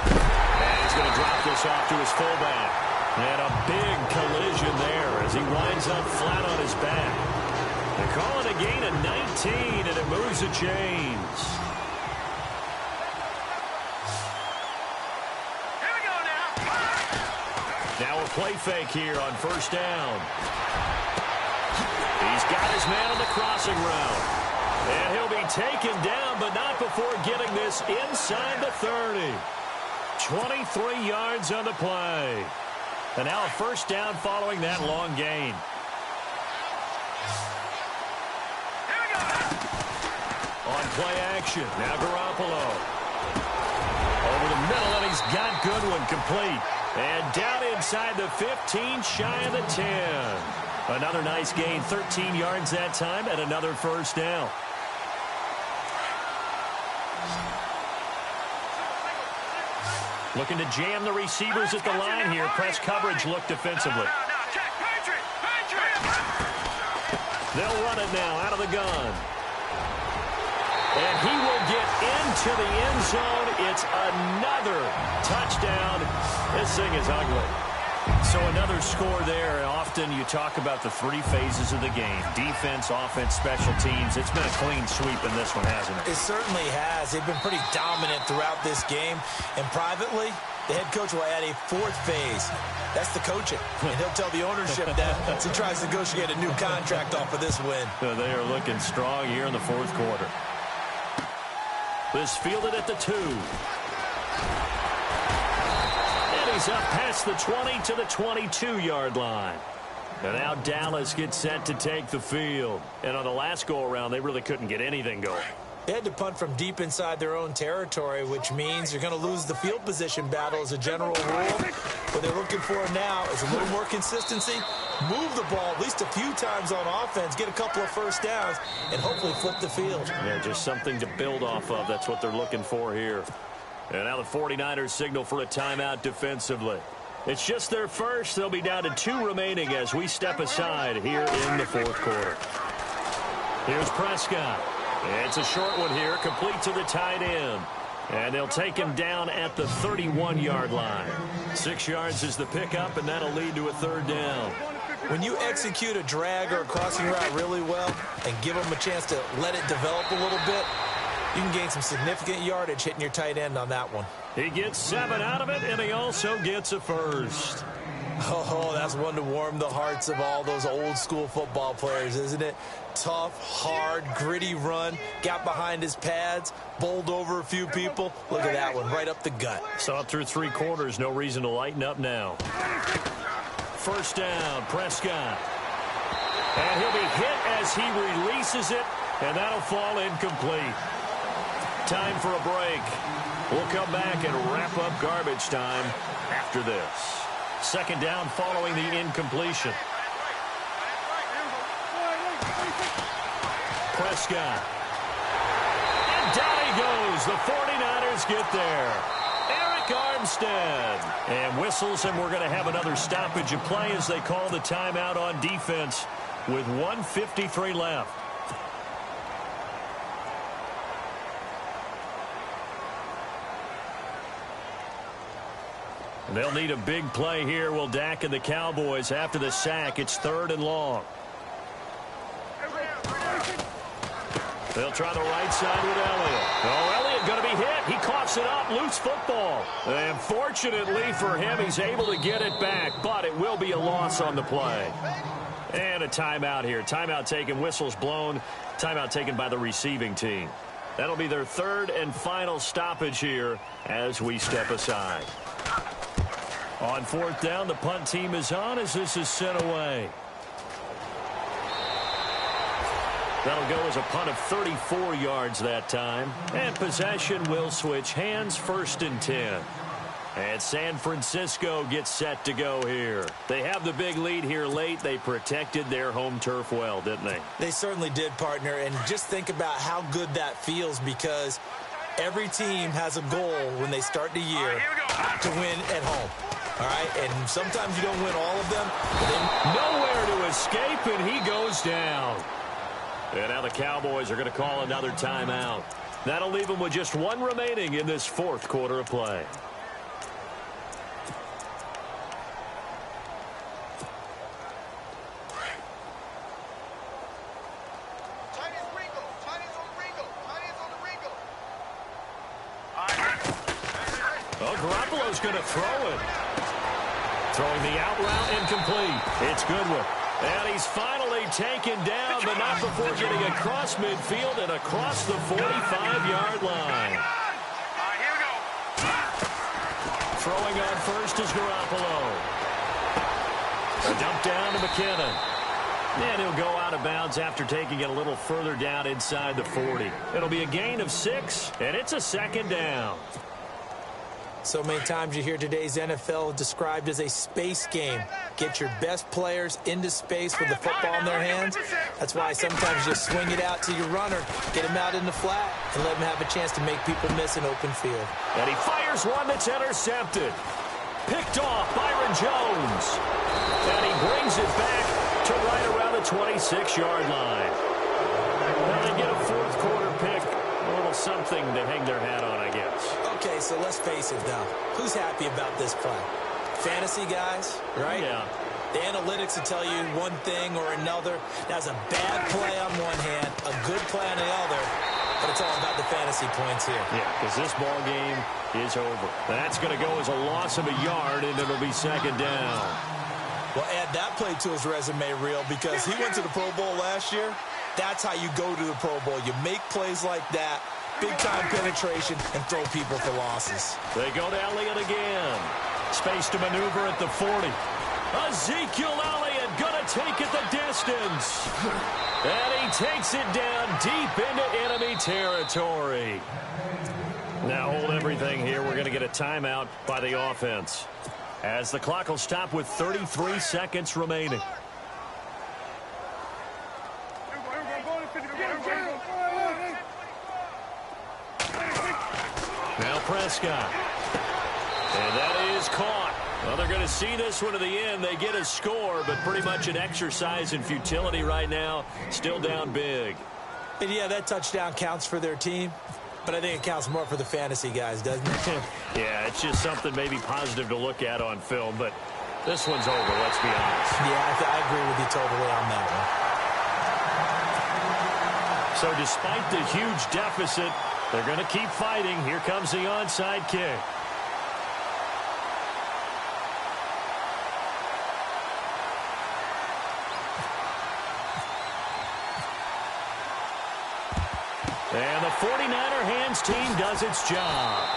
And he's going to drop this off to his fullback. And a big collision there as he winds up flat on his back. They call it a gain of 19, and it moves the chains. Here we go now. Now a play fake here on first down. He's got his man on the crossing route. And he'll be taken down, but not before getting this inside the 30. 23 yards on the play. And now a first down following that long gain. Here we go. On play action, now Garoppolo. Over the middle, and he's got Goodwin complete. And down inside the 15, shy of the 10. Another nice gain, 13 yards that time, and another first down. Looking to jam the receivers at the line here. Press coverage look defensively. Check. Patriot. They'll run it now out of the gun. And he will get into the end zone. It's another touchdown. This thing is ugly. So another score there. Often you talk about the three phases of the game. Defense, offense, special teams. It's been a clean sweep in this one, hasn't it? It certainly has. They've been pretty dominant throughout this game. And privately, the head coach will add a fourth phase. That's the coaching. And he'll tell the ownership that as he tries to negotiate a new contract off of this win. They are looking strong here in the fourth quarter. This fielded at the 2. He's up past the 20 to the 22-yard line. And now Dallas gets set to take the field. And on the last go-around, they really couldn't get anything going. They had to punt from deep inside their own territory, which means you're going to lose the field position battle as a general rule. What they're looking for now is a little more consistency, move the ball at least a few times on offense, get a couple of first downs, and hopefully flip the field. Yeah, just something to build off of. That's what they're looking for here. And now the 49ers signal for a timeout defensively. It's just their first. They'll be down to 2 remaining as we step aside here in the fourth quarter. Here's Prescott. It's a short one here, complete to the tight end. And they'll take him down at the 31-yard line. 6 yards is the pickup, and that'll lead to a third down. When you execute a drag or a crossing route really well and give them a chance to let it develop a little bit, you can gain some significant yardage hitting your tight end on that one. He gets 7 out of it, and he also gets a first. Oh, that's one to warm the hearts of all those old-school football players, isn't it? Tough, hard, gritty run, got behind his pads, bowled over a few people. Look at that one, right up the gut. Saw it through 3 quarters, no reason to lighten up now. First down, Prescott. And he'll be hit as he releases it, and that'll fall incomplete. Time for a break. We'll come back and wrap up garbage time after this. Second down following the incompletion. Prescott. And down he goes. The 49ers get there. Eric Armstead. And whistles, and we're going to have another stoppage of play as they call the timeout on defense with 1:53 left. They'll need a big play here. Will Dak and the Cowboys after the sack. It's 3rd and long. They'll try the right side with Elliott. Oh, Elliott going to be hit. He coughs it up. Loose football. And fortunately for him, he's able to get it back, but it will be a loss on the play. And a timeout here. Timeout taken, whistles blown. Timeout taken by the receiving team. That'll be their 3rd and final stoppage here as we step aside. On 4th down, the punt team is on as this is sent away. That'll go as a punt of 34 yards that time. And possession will switch hands, 1st and 10. And San Francisco gets set to go here. They have the big lead here late. They protected their home turf well, didn't they? They certainly did, partner. And just think about how good that feels, because every team has a goal when they start the year to win at home. All right, and sometimes you don't win all of them. Nowhere to escape, and he goes down. And now the Cowboys are going to call another timeout. That'll leave them with just 1 remaining in this 4th quarter of play. Oh, Garoppolo's going to throw it. Throwing the out route incomplete. It's Goodwin. And he's finally taken down, but not before getting across midfield and across the 45-yard line. Here we go. Throwing on first is Garoppolo. A dump down to McKinnon. And he'll go out of bounds after taking it a little further down inside the 40. It'll be a gain of 6, and it's a second down. So many times you hear today's NFL described as a space game. Get your best players into space with the football in their hands. That's why sometimes you just swing it out to your runner, get him out in the flat, and let him have a chance to make people miss an open field. And he fires one that's intercepted. Picked off Byron Jones. And he brings it back to right around the 26-yard line. Now they get a fourth quarter pick. A little something to hang their hat on, I guess. Okay, so let's face it, though. Who's happy about this play? Fantasy guys, right? Yeah. The analytics will tell you one thing or another. That's a bad play on one hand, a good play on the other, but it's all about the fantasy points here. Yeah, because this ball game is over. That's going to go as a loss of a yard, and it'll be second down. Well, add that play to his resume reel because he went to the Pro Bowl last year. That's how you go to the Pro Bowl. You make plays like that, big-time penetration, and throw people for losses. They go to Elliott again. Space to maneuver at the 40. Ezekiel Elliott going to take it the distance. And he takes it down deep into enemy territory. Now hold everything here. We're going to get a timeout by the offense, as the clock will stop with 33 seconds remaining. Now Prescott. And that is caught. Well, they're going to see this one to the end. They get a score, but pretty much an exercise in futility right now. Still down big. And yeah, that touchdown counts for their team, but I think it counts more for the fantasy guys, doesn't it? Yeah, it's just something maybe positive to look at on film, but this one's over, let's be honest. Yeah, I agree with you totally on that one. So despite the huge deficit, they're going to keep fighting. Here comes the onside kick. And the 49er hands team does its job.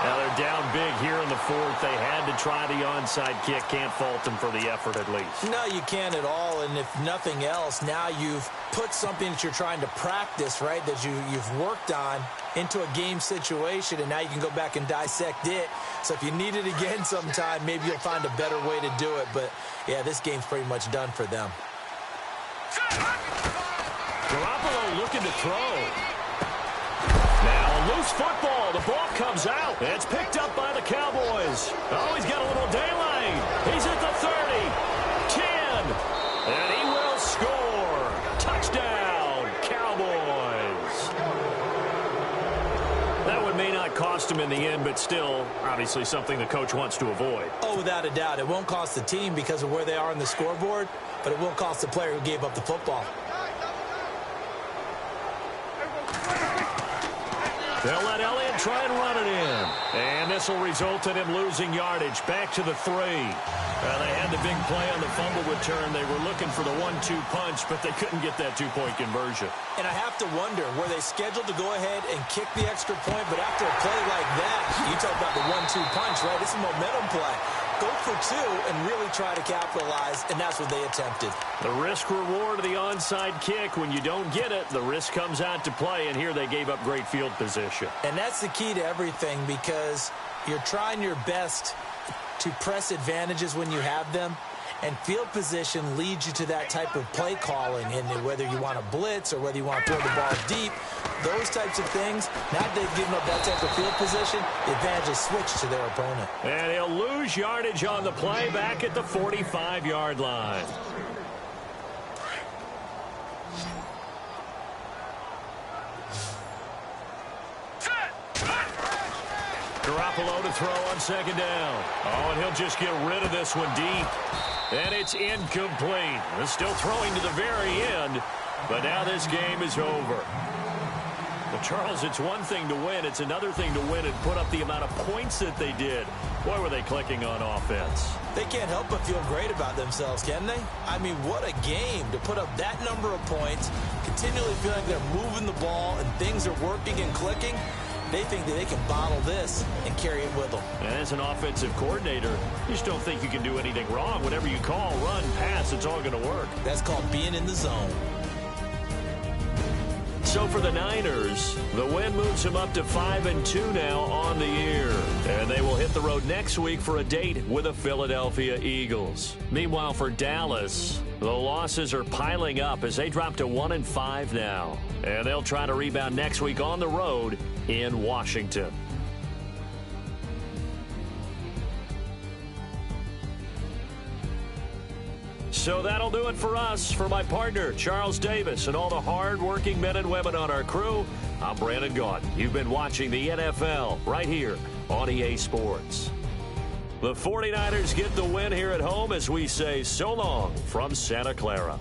Now they're down big here in the fourth. They had to try the onside kick. Can't fault them for the effort at least. No, you can't at all. And if nothing else, now you've put something that you're trying to practice, right, that you've worked on into a game situation, and now you can go back and dissect it. So if you need it again sometime, maybe you'll find a better way to do it. But, yeah, this game's pretty much done for them. Garoppolo looking to throw. Now a loose football. The ball comes out. It's picked up by the Cowboys. Oh, he's got a little daylight. He's at the 30, 10, and he will score. Touchdown, Cowboys. That one may not cost him in the end, but still, obviously something the coach wants to avoid. Oh, without a doubt. It won't cost the team because of where they are on the scoreboard, but it will cost the player who gave up the football. They'll let Elliott try and run it in. And this will result in him losing yardage. Back to the 3. They had the big play on the fumble return. They were looking for the 1-2 punch, but they couldn't get that two-point conversion. And I have to wonder, were they scheduled to go ahead and kick the extra point? But after a play like that, you talk about the 1-2 punch, right? This is a momentum play. Go for 2 and really try to capitalize, and that's what they attempted. The risk-reward of the onside kick, when you don't get it, the risk comes out to play, and here they gave up great field position. And that's the key to everything, because you're trying your best to press advantages when you have them, and field position leads you to that type of play calling, and whether you want to blitz or whether you want to throw the ball deep, those types of things, now that they've given up that type of field position, the advantage is switched to their opponent. And he'll lose yardage on the play back at the 45-yard line. Garoppolo to throw on second down. Oh, and he'll just get rid of this one deep. And it's incomplete. They're still throwing to the very end, but now this game is over. The Charles, it's one thing to win. It's another thing to win and put up the amount of points that they did. Boy, were they clicking on offense. They can't help but feel great about themselves, can they? I mean, what a game to put up that number of points, continually feeling they're moving the ball and things are working and clicking. They think that they can bottle this and carry it with them. And as an offensive coordinator, you just don't think you can do anything wrong. Whatever you call, run, pass, it's all going to work. That's called being in the zone. So for the Niners, the win moves them up to 5-2 now on the year. And they will hit the road next week for a date with the Philadelphia Eagles. Meanwhile, for Dallas, the losses are piling up as they drop to 1-5 now. And they'll try to rebound next week on the road in Washington. So that'll do it for us. For my partner, Charles Davis, and all the hard-working men and women on our crew, I'm Brandon Gaudin. You've been watching the NFL right here on EA Sports. The 49ers get the win here at home as we say so long from Santa Clara.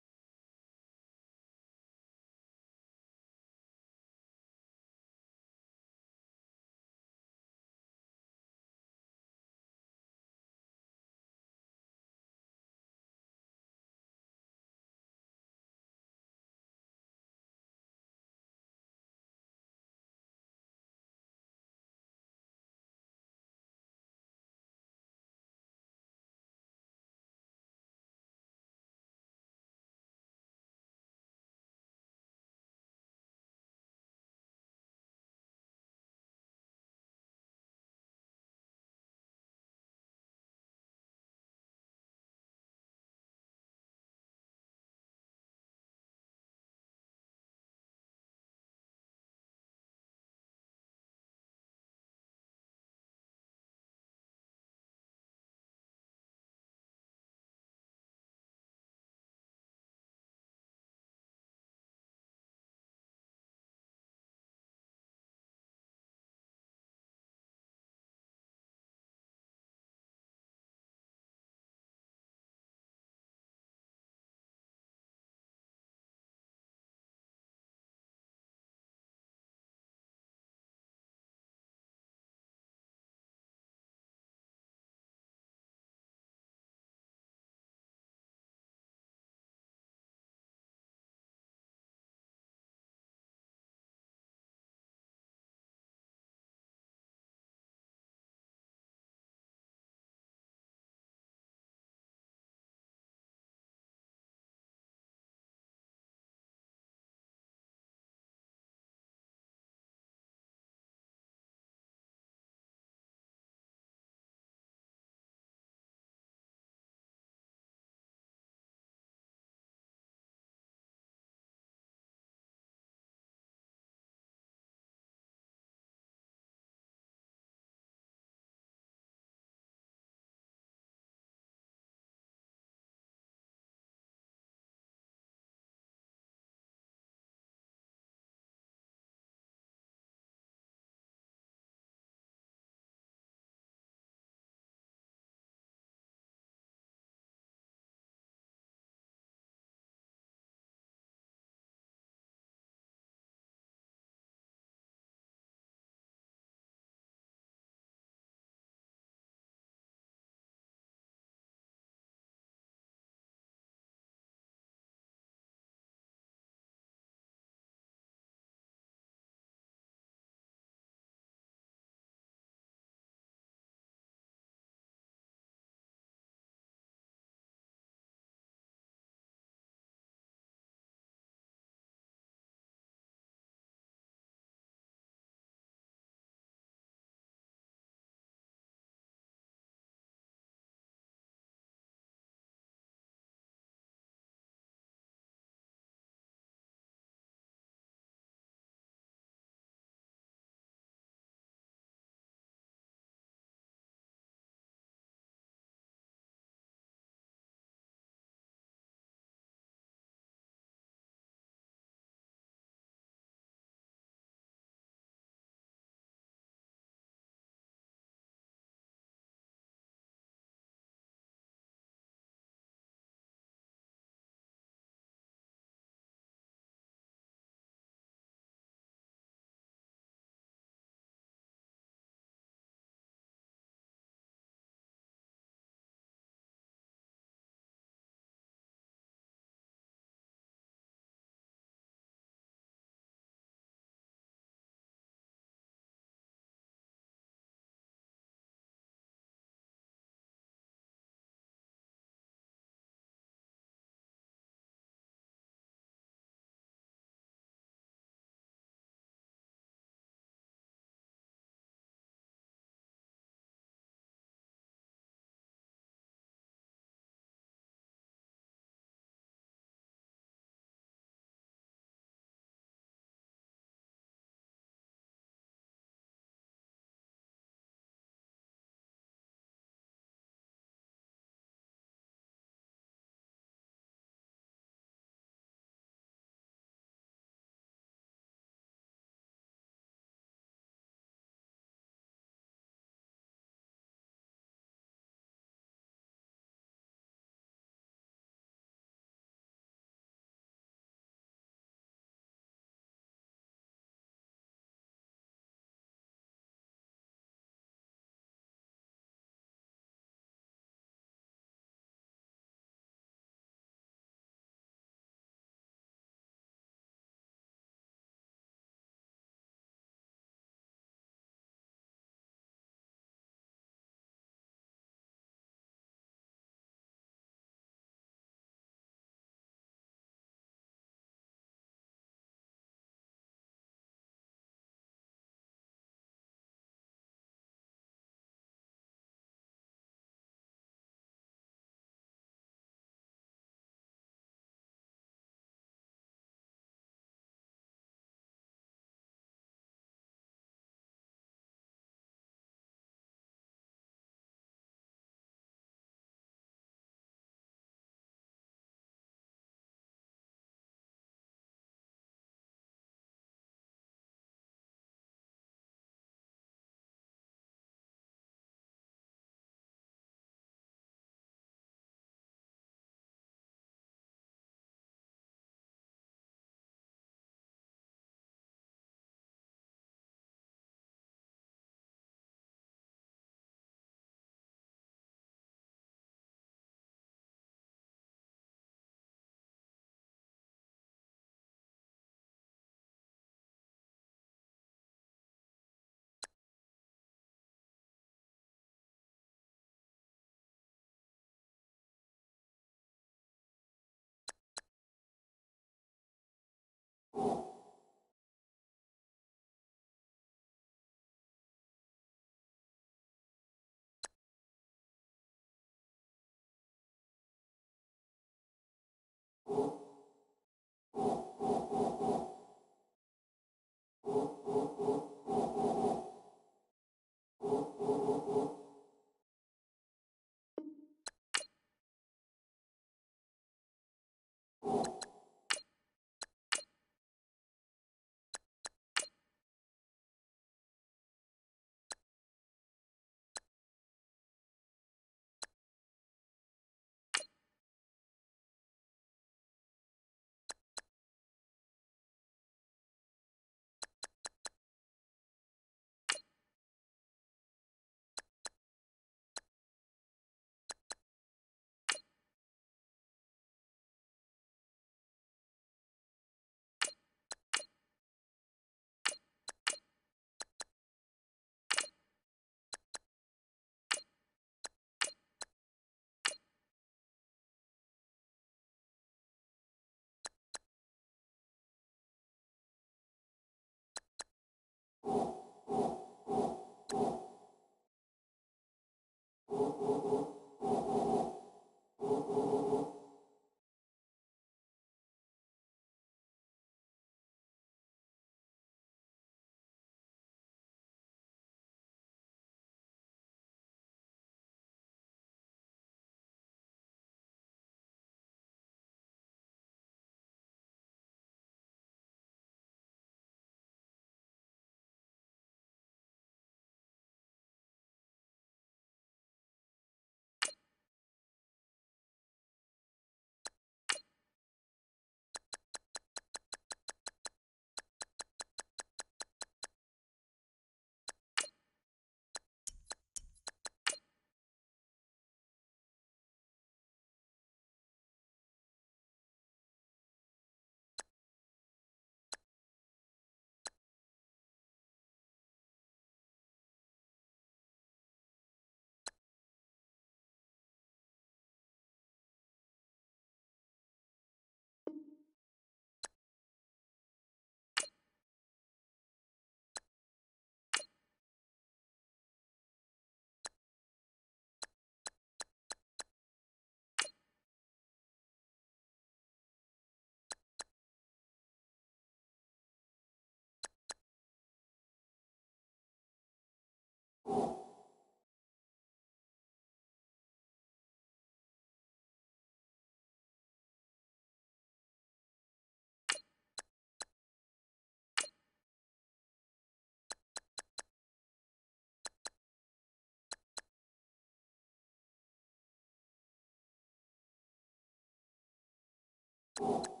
you.